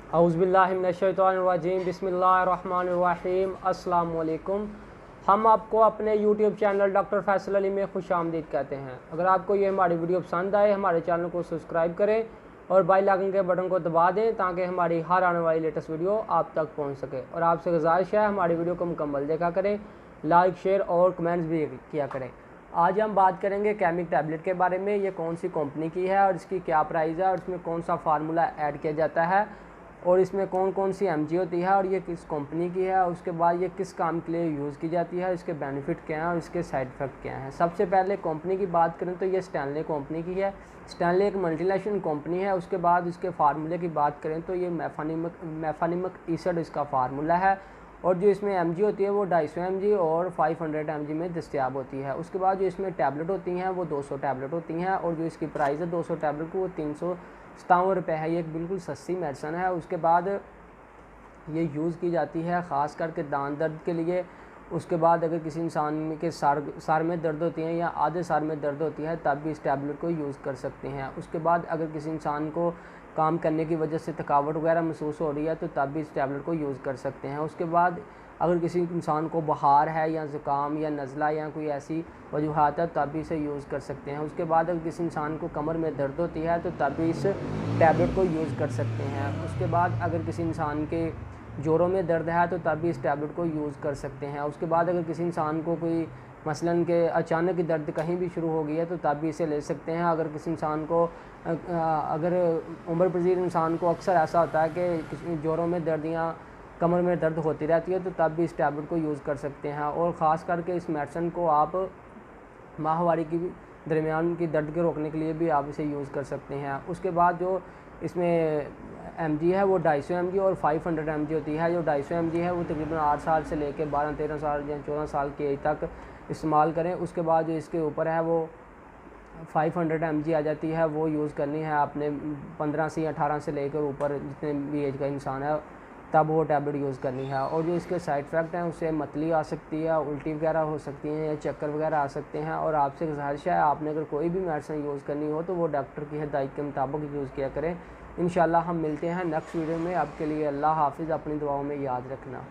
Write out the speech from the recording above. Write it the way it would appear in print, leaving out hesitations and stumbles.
औज़ुबिल्लाहिमिनश्शैतानिर्रजीम बिस्मिल्लाहिर्रहमानिर्रहीम अस्सलाम वालेकुम। हम आपको अपने YouTube channel doctor Faisal Ali में खुशामदीद कहते हैं। अगर आपको ये हमारी वीडियो पसंद आए हमारे चैनल को सब्सक्राइब करें और बेल आइकन के बटन को दबा दें ताकि हमारी हर आने वाली लेटेस्ट वीडियो आप तक पहुंच सके। और आपसे गुजारिश है हमारी वीडियो को मुकम्मल देखा करें, लाइक शेयर और कमेंट्स भी किया करें। आज हम बात करेंगे कैमिक टैबलेट के बारे में। ये कौन सी कंपनी की है और इसकी क्या प्राइस है और इसमें कौन सा फार्मूला ऐड किया जाता है और इसमें कौन कौन सी एमजी होती है और ये किस कंपनी की है, उसके बाद ये किस काम के लिए यूज़ की जाती है, इसके बेनिफिट क्या हैं और इसके साइड इफ़ेक्ट क्या हैं। सबसे पहले कंपनी की बात करें तो ये स्टैनले कंपनी की है। स्टैनले एक मल्टीनेशनल कंपनी है। उसके बाद इसके फार्मूले की बात करें तो ये मेफानिमक एसिड इसका फार्मूला है और जो इसमें एमजी होती है वो 250 एमजी और 500 एमजी में दस्तियाब होती है। उसके बाद जो इसमें टैबलेट होती हैं वो 200 टैबलेट होती हैं और जो इसकी प्राइस है 200 टैबलेट को वो 357 रुपये है। ये एक बिल्कुल सस्ती मेडिसन है। उसके बाद ये यूज़ की जाती है ख़ास करके दांत दर्द के लिए। उसके बाद अगर किसी इंसान के सर में दर्द होती है या आधे सर में दर्द होती है तब भी इस टैबलेट को यूज़ कर सकते हैं। उसके बाद अगर किसी इंसान को काम करने की वजह से थकावट वगैरह महसूस हो रही है तो तब भी इस टैबलेट को यूज़ कर सकते हैं। उसके बाद अगर किसी इंसान को बुखार है या ज़ुकाम या नज़ला या कोई ऐसी वजूहात है तब भी इसे यूज़ कर सकते हैं। उसके बाद अगर किसी इंसान को कमर में दर्द होती है तो तब भी इस टैबलेट को यूज़ कर सकते हैं। उसके बाद अगर किसी इंसान के जोड़ों में दर्द है तो तब भी इस टैबलेट को यूज़ कर सकते हैं। उसके बाद अगर किसी इंसान को कोई मसलन के अचानक दर्द कहीं भी शुरू हो गई है तो तब भी इसे ले सकते हैं। अगर किसी इंसान को अगर उम्र पजीर इंसान को अक्सर ऐसा होता है कि किसी जोड़ों में दर्द या कमर में दर्द होती रहती है तो तब भी इस टैबलेट को यूज़ कर सकते हैं। और ख़ास करके इस मेडिसिन को आप माहवारी की दरमियान की दर्द के रोकने के लिए भी आप इसे यूज़ कर सकते हैं। उसके बाद जो इसमें एमजी है वो 250 एमजी और 500 एमजी होती है। जो 250 एमजी है वो तकरीबन 8 साल से लेकर 12-13 साल या 14 साल की एज तक इस्तेमाल करें। उसके बाद जो इसके ऊपर है वो 500 एमजी आ जाती है, वो यूज़ करनी है आपने 15 से 18 से लेकर ऊपर जितने भी एज का इंसान है तब वो टैबलेट यूज़ करनी है। और जो इसके साइड इफ़ेक्ट हैं उससे मतली आ सकती है, उल्टी वगैरह हो सकती हैं या चक्कर वगैरह आ सकते हैं। और आपसे गुजारिश है आपने अगर कोई भी मेडिसिन यूज़ करनी हो तो वो डॉक्टर की हिदायत के मुताबिक यूज़ किया करें। इंशाल्लाह हम मिलते हैं नेक्स्ट वीडियो में। आपके लिए अल्लाह हाफिज़। अपनी दुआओं में याद रखना।